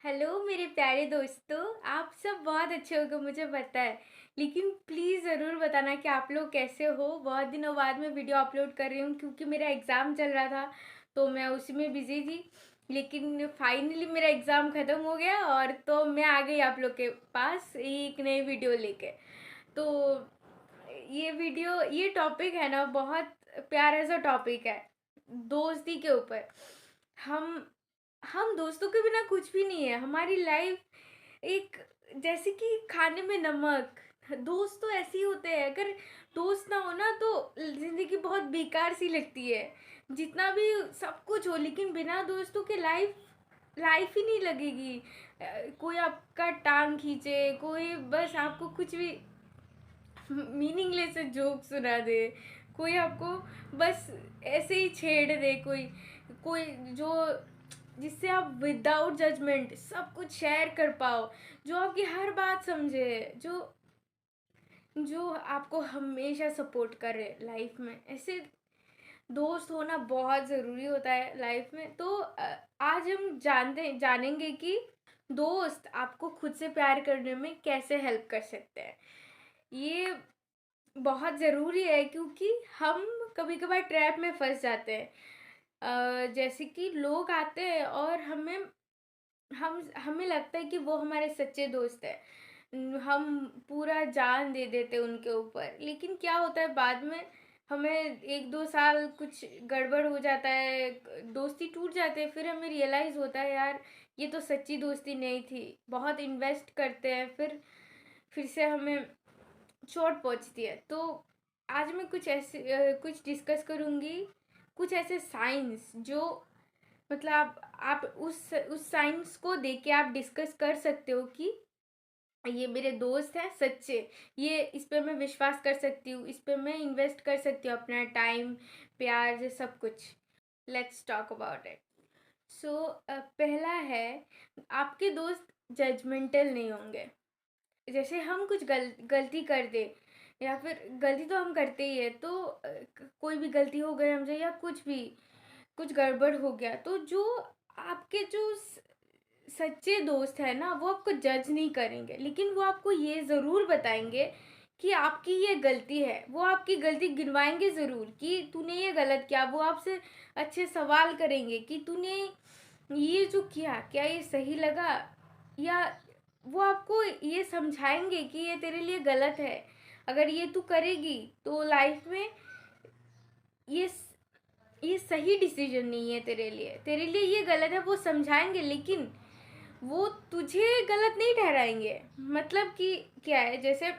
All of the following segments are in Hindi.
हेलो मेरे प्यारे दोस्तों। आप सब बहुत अच्छे होंगे मुझे पता है। लेकिन प्लीज़ ज़रूर बताना कि आप लोग कैसे हो। बहुत दिनों बाद मैं वीडियो अपलोड कर रही हूँ क्योंकि मेरा एग्ज़ाम चल रहा था, तो मैं उसी में बिज़ी थी। लेकिन फाइनली मेरा एग्ज़ाम ख़त्म हो गया और तो मैं आ गई आप लोग के पास एक नई वीडियो लेके। तो ये टॉपिक है ना, बहुत प्यारा सा टॉपिक है, दोस्ती के ऊपर। हम हम दोस्तों के बिना कुछ भी नहीं है। हमारी लाइफ एक जैसे कि खाने में नमक। दोस्त तो ऐसे ही होते हैं, अगर दोस्त ना हो ना तो जिंदगी बहुत बेकार सी लगती है। जितना भी सब कुछ हो लेकिन बिना दोस्तों के लाइफ लाइफ ही नहीं लगेगी। कोई आपका टांग खींचे, कोई बस आपको कुछ भी मीनिंगलेस जोक सुना दे, कोई आपको बस ऐसे ही छेड़ दे, कोई कोई जो जिससे आप विदाउट जजमेंट सब कुछ शेयर कर पाओ, जो आपकी हर बात समझे, जो जो आपको हमेशा सपोर्ट करे लाइफ में। ऐसे दोस्त होना बहुत ज़रूरी होता है लाइफ में। तो आज हम जानेंगे कि दोस्त आपको खुद से प्यार करने में कैसे हेल्प कर सकते हैं। ये बहुत ज़रूरी है क्योंकि हम कभी कभार ट्रैप में फंस जाते हैं। जैसे कि लोग आते हैं और हम हमें लगता है कि वो हमारे सच्चे दोस्त है। हम पूरा जान दे देते हैं उनके ऊपर, लेकिन क्या होता है बाद में हमें एक दो साल कुछ गड़बड़ हो जाता है, दोस्ती टूट जाते हैं, फिर हमें रियलाइज़ होता है यार ये तो सच्ची दोस्ती नहीं थी। बहुत इन्वेस्ट करते हैं, फिर से हमें चोट पहुंचती है। तो आज मैं कुछ डिस्कस करूंगी, कुछ ऐसे साइंस जो मतलब आप उस साइंस को देख के आप डिस्कस कर सकते हो कि ये मेरे दोस्त हैं सच्चे, ये इस पे मैं विश्वास कर सकती हूँ, इस पे मैं इन्वेस्ट कर सकती हूँ अपना टाइम, प्यार, ये सब कुछ। Let's talk about it. So पहला है, आपके दोस्त जजमेंटल नहीं होंगे। जैसे हम कुछ गलती कर दे, या फिर गलती तो हम करते ही है, तो कोई भी गलती हो गई हमसे या कुछ भी कुछ गड़बड़ हो गया, तो जो आपके जो सच्चे दोस्त है ना वो आपको जज नहीं करेंगे, लेकिन वो आपको ये ज़रूर बताएंगे कि आपकी ये गलती है। वो आपकी गलती गिनवाएंगे ज़रूर कि तूने ये गलत किया। वो आपसे अच्छे सवाल करेंगे कि तूने ये जो किया क्या ये सही लगा, या वो आपको ये समझाएंगे कि ये तेरे लिए गलत है, अगर ये तू करेगी तो लाइफ में ये ये सही डिसीजन नहीं है तेरे लिए ये गलत है। वो समझाएंगे, लेकिन वो तुझे गलत नहीं ठहराएंगे। मतलब कि क्या है, जैसे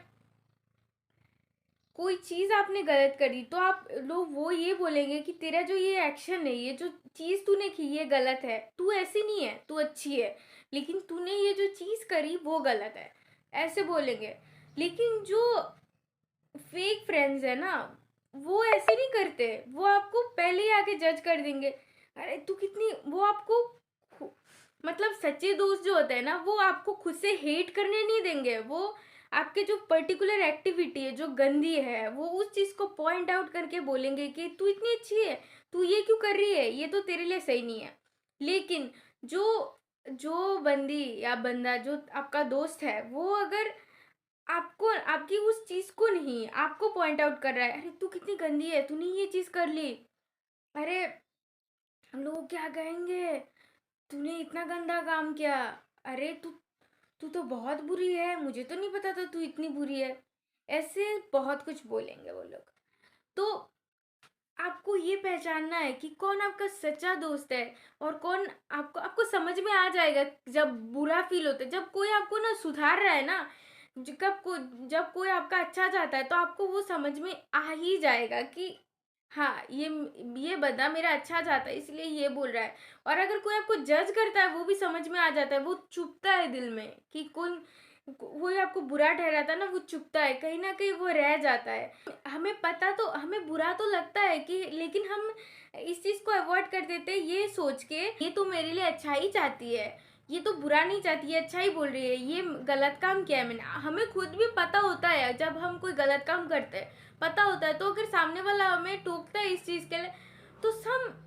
कोई चीज़ आपने गलत करी तो आप लोग वो ये बोलेंगे कि तेरा जो ये एक्शन है, ये जो चीज़ तूने की ये गलत है, तू ऐसी नहीं है, तू अच्छी है, लेकिन तूने ये जो चीज़ करी वो गलत है, ऐसे बोलेंगे। लेकिन जो फेक फ्रेंड्स है ना, वो ऐसे नहीं करते। वो आपको पहले ही आके जज कर देंगे, अरे तू कितनी, वो आपको मतलब सच्चे दोस्त जो होते हैं ना वो आपको खुद से हेट करने नहीं देंगे। वो आपके जो पर्टिकुलर एक्टिविटी है जो गंदी है, वो उस चीज़ को पॉइंट आउट करके बोलेंगे कि तू इतनी अच्छी है, तू ये क्यों कर रही है, ये तो तेरे लिए सही नहीं है। लेकिन जो जो बंदी या बंदा जो आपका दोस्त है, वो अगर आपको आपकी उस चीज को नहीं आपको पॉइंट आउट कर रहा है, अरे तू कितनी गंदी है, तूने ये चीज कर ली, अरे लोग क्या कहेंगे, तूने इतना गंदा काम किया, अरे तू तू तो बहुत बुरी है, मुझे तो नहीं पता था तू इतनी बुरी है। ऐसे बहुत कुछ बोलेंगे वो लोग। तो आपको ये पहचानना है कि कौन आपका सच्चा दोस्त है और कौन आपको आपको समझ में आ जाएगा जब बुरा फील होता है, जब कोई आपको ना सुधार रहा है ना, जब कोई आपका अच्छा चाहता है तो आपको वो समझ में आ ही जाएगा कि हाँ ये बंदा मेरा अच्छा चाहता है इसलिए ये बोल रहा है। और अगर कोई आपको जज करता है वो भी समझ में आ जाता है, वो चुभता है दिल में कि कौन कोई आपको बुरा ठहराता है ना, वो चुभता है, कहीं ना कहीं वो रह जाता है। हमें पता तो हमें बुरा तो लगता है कि, लेकिन हम इस चीज़ को अवॉइड कर देते हैं ये सोच के ये तो मेरे लिए अच्छा ही चाहती है, ये तो बुरा नहीं चाहती है, अच्छा ही बोल रही है, ये गलत काम किया है मैंने। हमें खुद भी पता होता है जब हम कोई गलत काम करते हैं, पता होता है, तो अगर सामने वाला हमें टोकता है इस चीज़ के लिए तो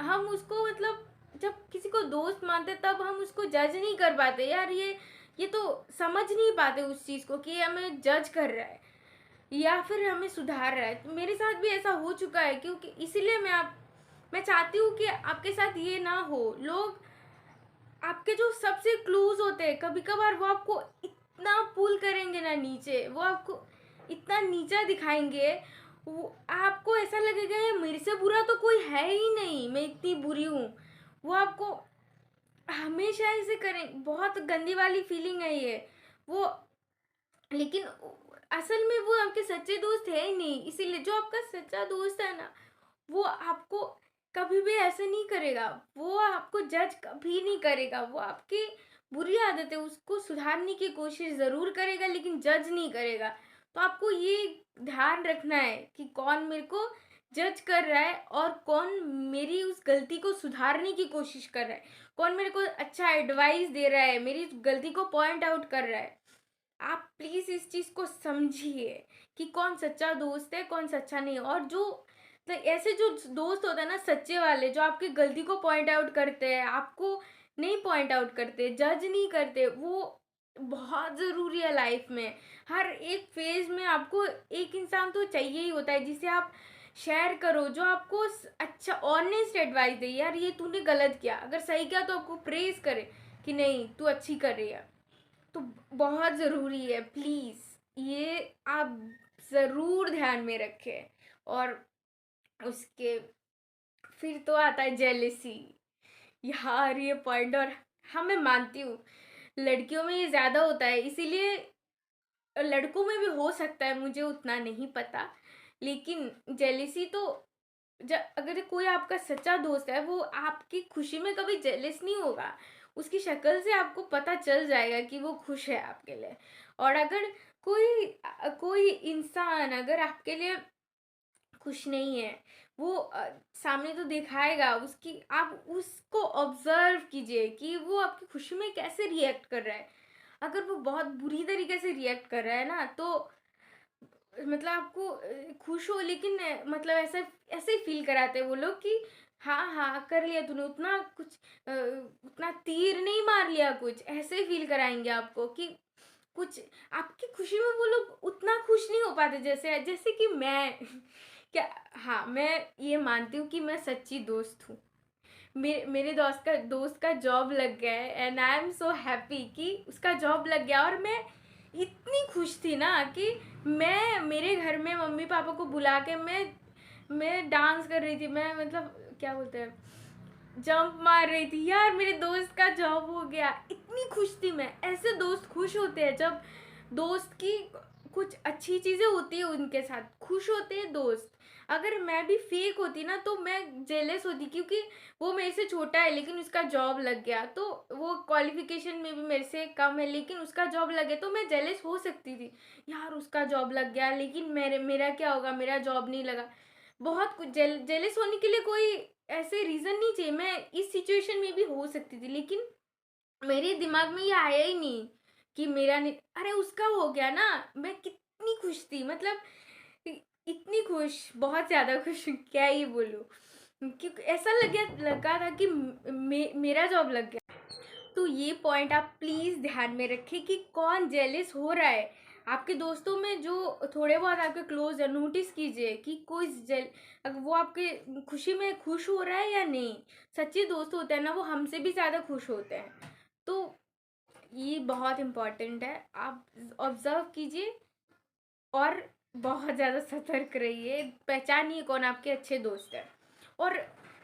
हम उसको मतलब जब किसी को दोस्त मानते तब हम उसको जज नहीं कर पाते यार, ये तो समझ नहीं पाते उस चीज़ को कि ये हमें जज कर रहा है या फिर हमें सुधार रहा है। तो मेरे साथ भी ऐसा हो चुका है, क्योंकि इसीलिए मैं चाहती हूँ कि आपके साथ ये ना हो। लोग आपके जो सबसे क्लोज होते हैं, कभी कभार वो आपको इतना पुल करेंगे ना नीचे, वो आपको इतना नीचा दिखाएंगे, वो आपको ऐसा लगेगा ये मेरे से बुरा तो कोई है ही नहीं, मैं इतनी बुरी हूँ। वो आपको हमेशा ऐसे करें, बहुत गंदी वाली फीलिंग है ये। वो लेकिन असल में वो आपके सच्चे दोस्त है ही नहीं, इसीलिए जो आपका सच्चा दोस्त है ना, वो आपको कभी भी ऐसे नहीं करेगा, वो आपको जज कभी नहीं करेगा। वो आपकी बुरी आदत है उसको सुधारने की कोशिश ज़रूर करेगा, लेकिन जज नहीं करेगा। तो आपको ये ध्यान रखना है कि कौन मेरे को जज कर रहा है और कौन मेरी उस गलती को सुधारने की कोशिश कर रहा है, कौन मेरे को अच्छा एडवाइस दे रहा है, मेरी गलती को पॉइंट आउट कर रहा है। आप प्लीज़ इस चीज़ को समझिए कि कौन सच्चा दोस्त है, कौन सच्चा नहीं। और जो तो ऐसे जो दोस्त होते हैं ना सच्चे वाले, जो आपकी गलती को पॉइंट आउट करते हैं, आपको नहीं पॉइंट आउट करते, जज नहीं करते, वो बहुत ज़रूरी है लाइफ में। हर एक फेज में आपको एक इंसान तो चाहिए ही होता है जिसे आप शेयर करो, जो आपको अच्छा ऑनेस्ट एडवाइस दे, यार ये तूने गलत किया, अगर सही किया तो आपको प्रेज करे कि नहीं तू अच्छी कर रही है। तो बहुत ज़रूरी है, प्लीज़ ये आप ज़रूर ध्यान में रखें। और उसके फिर तो आता है जेलिसी। यार ये पॉइंट, और हाँ मैं मानती हूँ लड़कियों में ये ज़्यादा होता है, इसीलिए लड़कों में भी हो सकता है, मुझे उतना नहीं पता। लेकिन जेलिसी तो जब अगर कोई आपका सच्चा दोस्त है, वो आपकी खुशी में कभी जेलिस नहीं होगा। उसकी शक्ल से आपको पता चल जाएगा कि वो खुश है आपके लिए। और अगर कोई इंसान अगर आपके लिए खुश नहीं है, वो सामने तो दिखाएगा, उसकी आप उसको ऑब्जर्व कीजिए कि वो आपकी खुशी में कैसे रिएक्ट कर रहा है। अगर वो बहुत बुरी तरीके से रिएक्ट कर रहा है ना, तो मतलब आपको खुश हो, लेकिन मतलब ऐसा ऐसे ही फील कराते हैं वो लोग कि हाँ हाँ कर लिया तूने, उतना कुछ उतना तीर नहीं मार लिया, कुछ ऐसे ही फील कराएंगे आपको कि कुछ आपकी खुशी में वो लोग उतना खुश नहीं हो पाते, जैसे जैसे कि मैं क्या। हाँ मैं ये मानती हूँ कि मैं सच्ची दोस्त हूँ। मेरे दोस्त का जॉब लग गया है, and I am so happy कि उसका जॉब लग गया। और मैं इतनी खुश थी ना कि मैं मेरे घर में मम्मी पापा को बुला के मैं डांस कर रही थी, मैं मतलब क्या बोलते हैं, जंप मार रही थी यार, मेरे दोस्त का जॉब हो गया, इतनी खुश थी मैं। ऐसे दोस्त खुश होते हैं जब दोस्त की कुछ अच्छी चीज़ें होती है, उनके साथ खुश होते हैं दोस्त। अगर मैं भी फेक होती ना तो मैं जेलस होती, क्योंकि वो मेरे से छोटा है लेकिन उसका जॉब लग गया, तो वो क्वालिफिकेशन में भी मेरे से कम है लेकिन उसका जॉब लगे, तो मैं जेलस हो सकती थी यार उसका जॉब लग गया लेकिन मेरा क्या होगा, मेरा जॉब नहीं लगा। बहुत कुछ जेलस होने के लिए कोई ऐसे रीज़न नहीं चाहिए, मैं इस सिचुएशन में भी हो सकती थी, लेकिन मेरे दिमाग में ये आया ही नहीं कि मेरा नहीं, अरे उसका हो गया ना। मैं कितनी खुश थी, मतलब इतनी खुश, बहुत ज़्यादा खुश, क्या ही बोलूँ। क्योंकि ऐसा लगा था कि मेरा जॉब लग गया। तो ये पॉइंट आप प्लीज़ ध्यान में रखें कि कौन जेलिस हो रहा है आपके दोस्तों में, जो थोड़े बहुत आपके क्लोज है, नोटिस कीजिए कि कोई अगर वो आपके खुशी में खुश हो रहा है या नहीं। सच्चे दोस्त होते हैं ना, वो हमसे भी ज़्यादा खुश होते हैं। तो ये बहुत इम्पॉर्टेंट है, आप ऑब्जर्व कीजिए और बहुत ज़्यादा सतर्क रहिए, पहचानिए कौन आपके अच्छे दोस्त हैं। और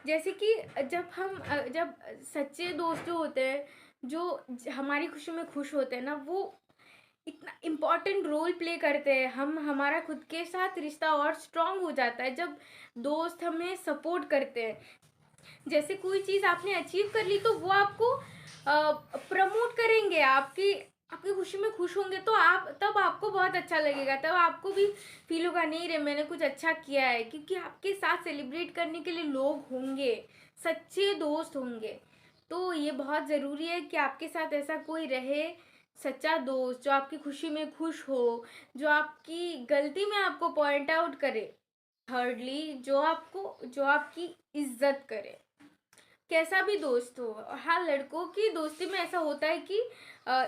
जैसे कि जब सच्चे दोस्त जो होते हैं, जो हमारी खुशी में खुश होते हैं ना, वो इतना इम्पोर्टेंट रोल प्ले करते हैं, हमारा खुद के साथ रिश्ता और स्ट्रांग हो जाता है जब दोस्त हमें सपोर्ट करते हैं। जैसे कोई चीज़ आपने अचीव कर ली तो वो आपको प्रमोट करेंगे, आपकी आपकी खुशी में खुश होंगे, तो आप तब आपको बहुत अच्छा लगेगा, तब आपको भी फील होगा नहीं रे मैंने कुछ अच्छा किया है, क्योंकि आपके साथ सेलिब्रेट करने के लिए लोग होंगे, सच्चे दोस्त होंगे। तो ये बहुत ज़रूरी है कि आपके साथ ऐसा कोई रहे, सच्चा दोस्त जो आपकी खुशी में खुश हो, जो आपकी गलती में आपको पॉइंट आउट करे, थर्डली जो आपकी इज्जत करे। कैसा भी दोस्त हो। हाँ, लड़कों की दोस्ती में ऐसा होता है कि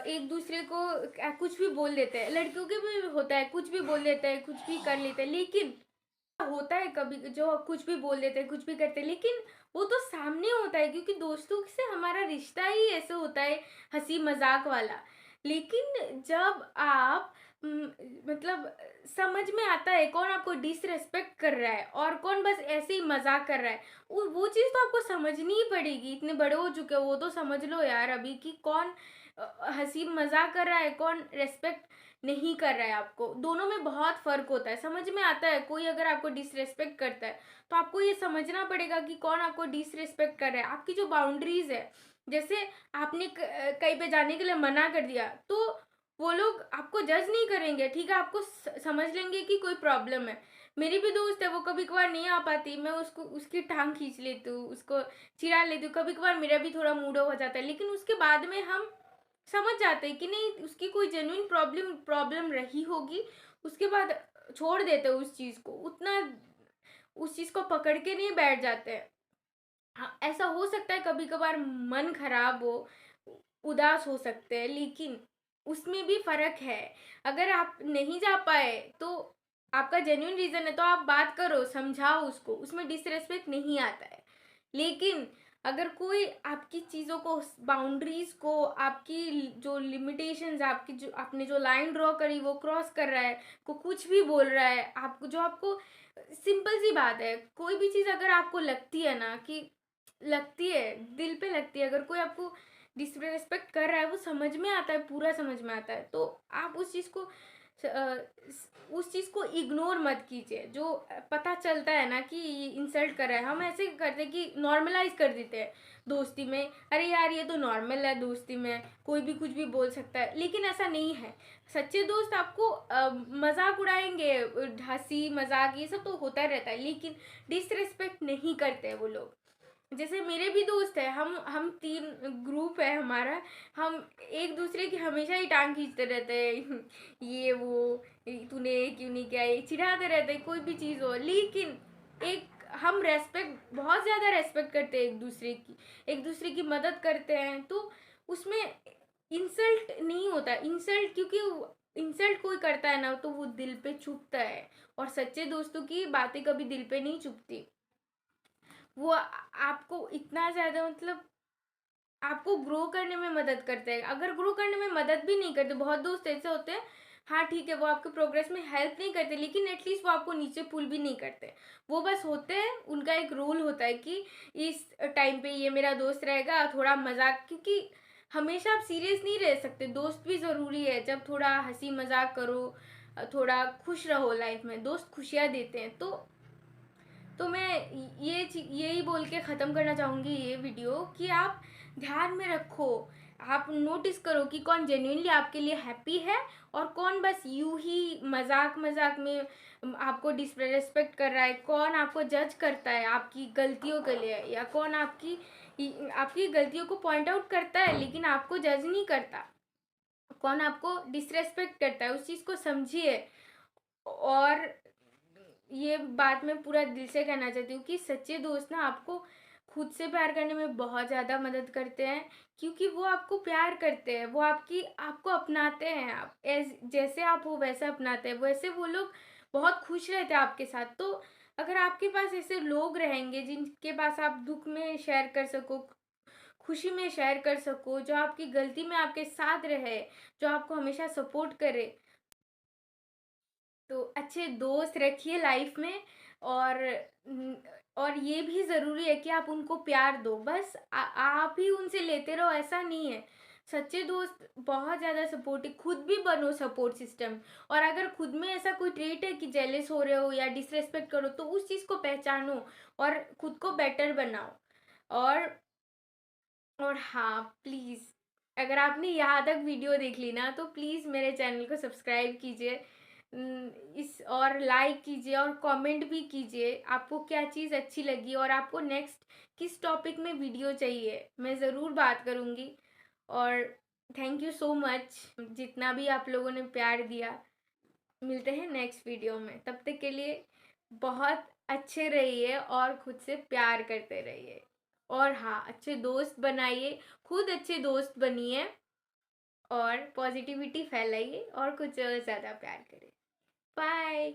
एक दूसरे को कुछ भी बोल देते हैं, लड़कियों के भी होता है, कुछ भी बोल देते हैं, कुछ भी कर लेते हैं, लेकिन होता है कभी जो कुछ भी बोल देते हैं, कुछ भी करते हैं, लेकिन वो तो सामने होता है, क्योंकि दोस्तों से हमारा रिश्ता ही ऐसे होता है, हंसी मजाक वाला। लेकिन जब आप म, मतलब समझ में आता है कौन आपको डिसरेस्पेक्ट कर रहा है और कौन बस ऐसे ही मजाक कर रहा है, वो चीज़ तो आपको समझनी ही पड़ेगी। इतने बड़े हो चुके हो, वो तो समझ लो यार अभी कि कौन हंसी मजाक कर रहा है, कौन रेस्पेक्ट नहीं कर रहा है। आपको दोनों में बहुत फर्क होता है, समझ में आता है। कोई अगर आपको डिसरेस्पेक्ट करता है तो आपको ये समझना पड़ेगा कि कौन आपको डिसरेस्पेक्ट कर रहा है। आपकी जो बाउंड्रीज है, जैसे आपने कहीं पे जाने के लिए मना कर दिया, तो वो लोग आपको जज नहीं करेंगे, ठीक है, आपको समझ लेंगे कि कोई प्रॉब्लम है। मेरी भी दोस्त है, वो कभी कभार नहीं आ पाती, मैं उसको उसकी टांग खींच लेती हूँ, उसको चिढ़ा लेती हूँ, कभी कभार मेरा भी थोड़ा मूड ऑफ हो जाता है, लेकिन उसके बाद में हम समझ जाते हैं कि नहीं, उसकी कोई जेन्युइन प्रॉब्लम प्रॉब्लम रही होगी। उसके बाद छोड़ देते हैं उस चीज़ को, उतना उस चीज़ को पकड़ के नहीं बैठ जाते हैं। हाँ, ऐसा हो सकता है कभी कभार मन खराब हो, उदास हो सकते हैं, लेकिन उसमें भी फर्क है। अगर आप नहीं जा पाए तो आपका जेन्युइन रीजन है, तो आप बात करो, समझाओ उसको, उसमें डिसरेस्पेक्ट नहीं आता है। लेकिन अगर कोई आपकी चीज़ों को, बाउंड्रीज को, आपकी जो लिमिटेशंस, आपकी जो आपने जो लाइन ड्रॉ करी वो क्रॉस कर रहा है, को कुछ भी बोल रहा है आपको, जो आपको सिंपल सी बात है, कोई भी चीज़ अगर आपको लगती है ना कि लगती है, दिल पे लगती है, अगर कोई आपको डिसरेस्पेक्ट कर रहा है, वो समझ में आता है, पूरा समझ में आता है, तो आप उस चीज़ को इग्नोर मत कीजिए। जो पता चलता है ना कि ये इंसल्ट कर रहा है, हम ऐसे करते हैं कि नॉर्मलाइज कर देते हैं दोस्ती में, अरे यार ये तो नॉर्मल है, दोस्ती में कोई भी कुछ भी बोल सकता है, लेकिन ऐसा नहीं है। सच्चे दोस्त आपको मजाक उड़ाएंगे, हंसी मजाक ये सब तो होता रहता है, लेकिन डिसरेस्पेक्ट नहीं करते वो लोग। जैसे मेरे भी दोस्त है, हम तीन ग्रुप है हमारा, हम एक दूसरे की हमेशा ही टांग खींचते रहते हैं ये वो, तूने ये क्यों नहीं किया, ये चिढ़ाते रहते हैं, कोई भी चीज़ हो। लेकिन एक हम रेस्पेक्ट, बहुत ज़्यादा रेस्पेक्ट करते हैं एक दूसरे की मदद करते हैं, तो उसमें इंसल्ट नहीं होता। इंसल्ट, क्योंकि इंसल्ट कोई करता है ना तो वो दिल पे चुभता है, और सच्चे दोस्तों की बातें कभी दिल पे नहीं चुभती। वो आपको इतना ज़्यादा आपको ग्रो करने में मदद करते हैं। अगर ग्रो करने में मदद भी नहीं करते, बहुत दोस्त ऐसे होते हैं, हाँ ठीक है, वो आपके प्रोग्रेस में हेल्प नहीं करते, लेकिन एटलीस्ट वो आपको नीचे पुल भी नहीं करते। वो बस होते हैं, उनका एक रूल होता है कि इस टाइम पे ये मेरा दोस्त रहेगा, थोड़ा मजाक, क्योंकि हमेशा आप सीरियस नहीं रह सकते, दोस्त भी ज़रूरी है। जब थोड़ा हंसी मजाक करो, थोड़ा खुश रहो लाइफ में, दोस्त खुशियाँ देते हैं। तो मैं यही बोल के ख़त्म करना चाहूँगी ये वीडियो, कि आप ध्यान में रखो, आप नोटिस करो कि कौन जेन्युइनली आपके लिए हैप्पी है, और कौन बस यूं ही मजाक मजाक में आपको डिसरेस्पेक्ट कर रहा है, कौन आपको जज करता है आपकी गलतियों के लिए, या कौन आपकी गलतियों को पॉइंट आउट करता है लेकिन आपको जज नहीं करता, कौन आपको डिसरेस्पेक्ट करता है। उस चीज़ को समझिए। और ये बात मैं पूरा दिल से कहना चाहती हूँ कि सच्चे दोस्त ना आपको खुद से प्यार करने में बहुत ज़्यादा मदद करते हैं, क्योंकि वो आपको प्यार करते हैं, वो आपको अपनाते हैं, आप जैसे आप हो वैसा अपनाते हैं, वैसे वो लोग बहुत खुश रहते हैं आपके साथ। तो अगर आपके पास ऐसे लोग रहेंगे जिनके पास आप दुख में शेयर कर सको, खुशी में शेयर कर सको, जो आपकी गलती में आपके साथ रहे, जो आपको हमेशा सपोर्ट करे, तो अच्छे दोस्त रखिए लाइफ में। और और ये भी ज़रूरी है कि आप उनको प्यार दो, बस आप ही उनसे लेते रहो ऐसा नहीं है। सच्चे दोस्त बहुत ज़्यादा सपोर्टिव, खुद भी बनो सपोर्ट सिस्टम। और अगर खुद में ऐसा कोई ट्रेट है कि जेलस हो रहे हो या डिसरेस्पेक्ट करो, तो उस चीज़ को पहचानो और खुद को बेटर बनाओ। और और हाँ, प्लीज़, अगर आपने यहाँ तक वीडियो देख ली ना, तो प्लीज़ मेरे चैनल को सब्सक्राइब कीजिए, इस और लाइक कीजिए और कमेंट भी कीजिए आपको क्या चीज़ अच्छी लगी, और आपको नेक्स्ट किस टॉपिक में वीडियो चाहिए, मैं ज़रूर बात करूँगी। और थैंक यू सो मच, जितना भी आप लोगों ने प्यार दिया। मिलते हैं नेक्स्ट वीडियो में, तब तक के लिए बहुत अच्छे रहिए और खुद से प्यार करते रहिए। और हाँ, अच्छे दोस्त बनाइए, खुद अच्छे दोस्त बनिए और पॉजिटिविटी फैलाइए और कुछ ज़्यादा प्यार करें। बाय।